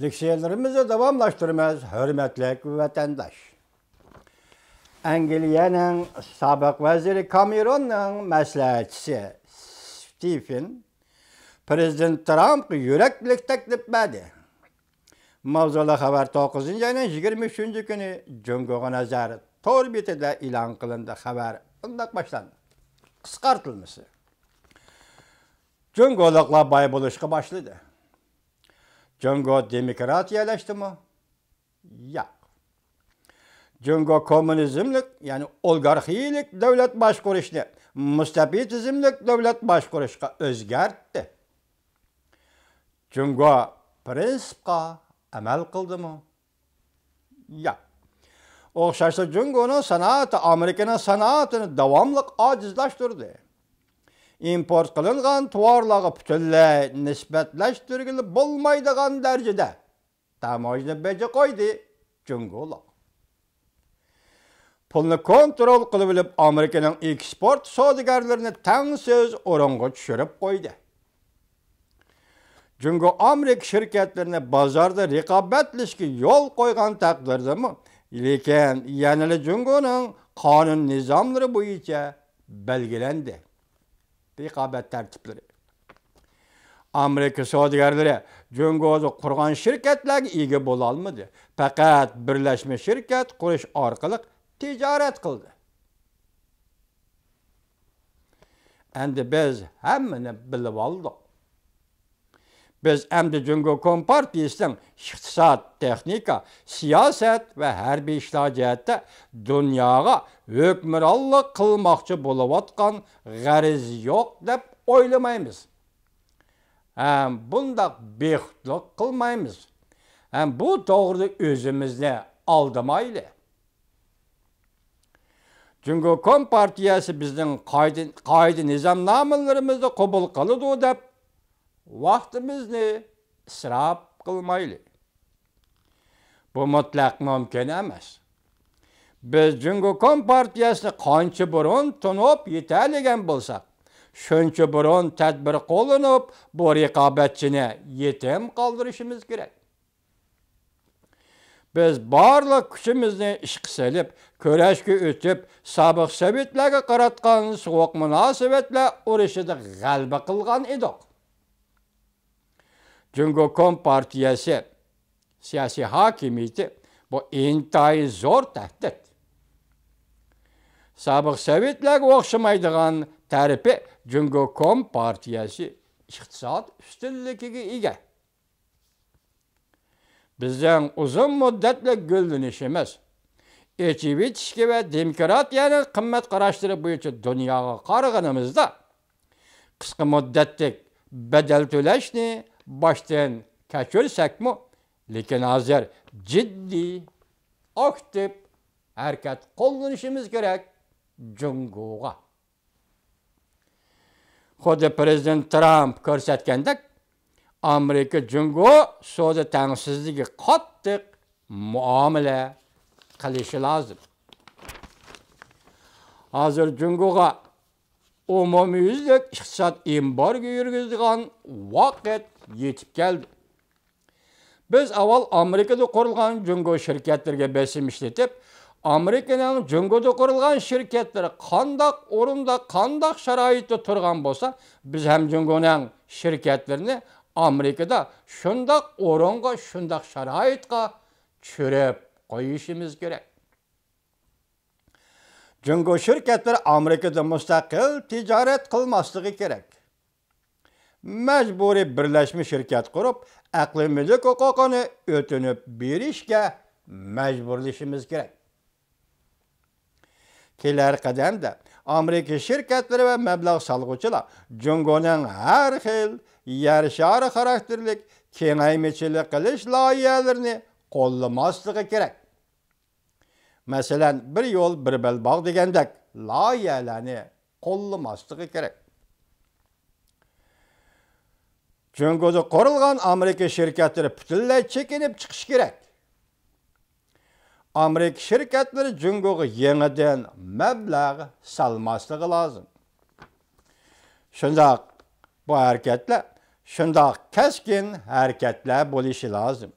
Liksiyerlerimizi davamlaştırmaz, hürmetli vatandaş. Angliyaning sobiq vaziri Cameronning maslahatchisi Stephen Prezident Trumpga yuraklik taklif berdi. Mavzuli xabar 9-ayning 23 kuni Jungoga nazar to'r betida e'lon qilindi. Xabar bunday boshlandi. Qisqartirilmasi. Jungoliklar boy bo'lishga boshladi. Jungo demokratiyalashdimi? Yo'q. Jungo kommunizmlik, ya'ni oligarxiyalik davlat boshqarishni mustabidizmlik davlat boshqarishga o'zgartdi. Jungo prinsipga amal qildimi? Yo'q. O'xshashda Jungoning sanoati Amerikaning sanoatini davomli ojizlashtirdi. Import qilingan tovarlarga butunlay nisbatlashtirgili bo'lmaydigan darajada tamojni beji qo'ydi Jungolar. Pulni kontrol qilib olib Amerikaning eksport savdogarlarini tangsiz o'ringa tushirib qo'ydi. Jungo Amerika shirkatlarini bozorda raqobatlashga yo'l qo'ygan taqdirdami, lekin yanada Jungoning qonun nizomlari bo'yicha belgilandi. Raqobat tartiblari. Amerika savdogarlari Jungoda qurgan shirkatlarga ega bo'la olmadi. Faqat birlashma shirkat qurish orqali tijorat qildi. Endi biz hammani bilib oldik. Biz endi Jungo Kompartiyasining iqtisod, texnika, siyosat va harbiy ishlar jihatda dunyoga hukmronlik qilmoqchi bo'layotgan g'ariz yo'q deb o'ylamaymiz. Ham bundaq bexudlik qilmaymiz. Ham bu to'g'rida o'zimizni aldamayli. Jungo Kompartiyasi bizning qoida nizomnomalarimizni qabul qiladi deb vaqtimizni isrof qilmayli. Bu mutlaq mumkin emas. Biz Jungo Kompartiyasini qancha burun tunib yetaligan bo'lsak, shuncha burun tadbir qo'llanib, bu raqobatchini yetim qoldirishimiz kerak. Biz barliq kuchimizni ishga solib, kurashga o'tib, sobiq sovetlarga qaratgan sovuq munosabatlar urushida g'alaba qilgan edik. Jungo Kompartiyasi siyosiy hokimiyati bu intayin zo'r tahdid. Sobiq sovetlarga o'xshamaydigan tarafi Jungo Kompartiyasi iqtisod ustunligiga ega. Bizning uzun muddatli gullanishimiz, echivitishga va demokratiyaning qimmat qarashlari bo'yicha dunyoga qaraganimizda qisqa muddatlik badal to'lashni boshdan kechirsakmi, lekin hozir jiddiy, aktiv harakat qo'llanishimiz kerak Jungoga. Xuddi Prezident Trump ko'rsatgandek, Amerika Jungo savdo tengsizligi qattiq muomala qilishi lozim. Hozir Jungoga umumyuzlik iqtisod embargo yurgizadigan vaqt yetib keldi. Biz avval Amerikada qurilgan Jungo shirkatlariga besim ishlatib, Amerikaning Jungoda qurilgan shirkatlari qandoq o'rinda, qandoq sharoitda turgan bo'lsa, biz ham Jungoning shirkatlarini Amerikada shundoq o'ringa, shundoq sharoitga tushirib qo'yishimiz kerak. Jungo shirkatlari Amerikada mustaqil tijorat qilmasligi kerak. Majburiy birlashma shirkat qurib, aqliy mulk huquqini o'tinib berishga majburlashimiz kerak. Kelar qadamda Amerika shirkatlari va mablag' solg'uvchilar Jungoning har xil yarishari xarakterlik kengaymichilik qilish loyihalarini qo'llamasligi kerak. Masalan, bir yo'l bir belbog' degandek loyihalarni qo'llamasligi kerak. Jungoda qurilgan Amerika shirkatlari butunlay chekinib chiqish kerak. Amerika shirkatlari Jungoga yangidan mablag' solmasligi lozim. Shundoq bu harakatlar, shundoq keskin harakatlar bo'lishi lozim.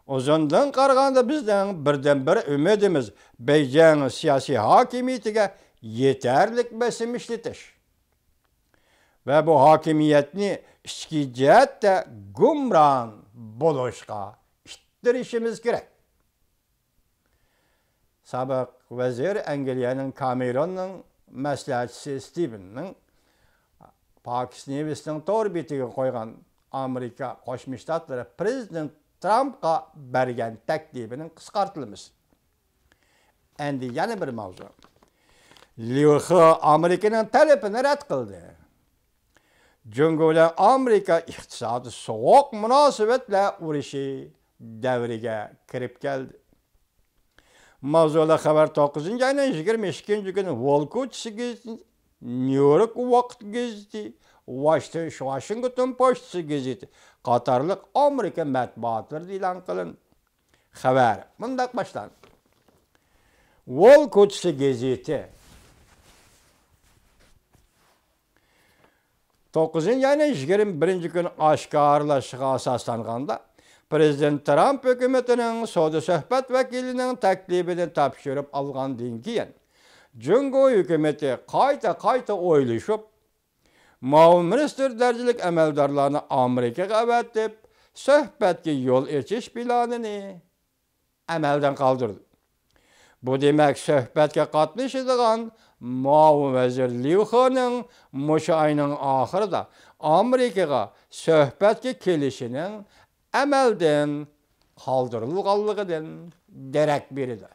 Uzundan qaraganda bizden birden-bir ümidimiz Beyjan siyasi hakimiyetiga yeterlik besim işletiş. Ve bu hakimiyetni içki cihetde gumran buluşqa iştirişimiz gerek. Sabık vezir Angliyanın Cameron'un məsləhətçisi Steven'nin Pakistan torbetiga qoygan Amerika Qo'shma Shtatlari Prezident Trump'a bergan taklifinin qisqartirilmesi. Endi yana bir mavzu. Liu He Amerikanın talabini rad qildi. Jungo bilan Amerika iqtisodiy sovuq munosabatlar urushi davriga kirib keldi. Mavzuda xabar 9-ayning 22-kuni Volkochsiga New York vaqt gazeti, Washington Post gazeti qatorliq Amerika matbuotlarida e'lon qilindi. Xabar bunday boshlandi. Volkoch gazeti 9-ayning 21-kuni oshkorlashiga asoslanganda Prezident Trump hükümetinin savdo suhbat vakilining taklifini topshirib olgandan keyin Jungo hükümeti qayta o'ylashib, Muavin minister darajalik amaldorlarni Amerikaga avatib, suhbatga yo'l echish planini amaldan qoldirdi. Bu demak suhbatga qatnashadigan Muavin vazir Liu He'ning mushu oyning oxirida Amerikaga suhbatga kelishining amaldan qoldirilganligidan darak berdi.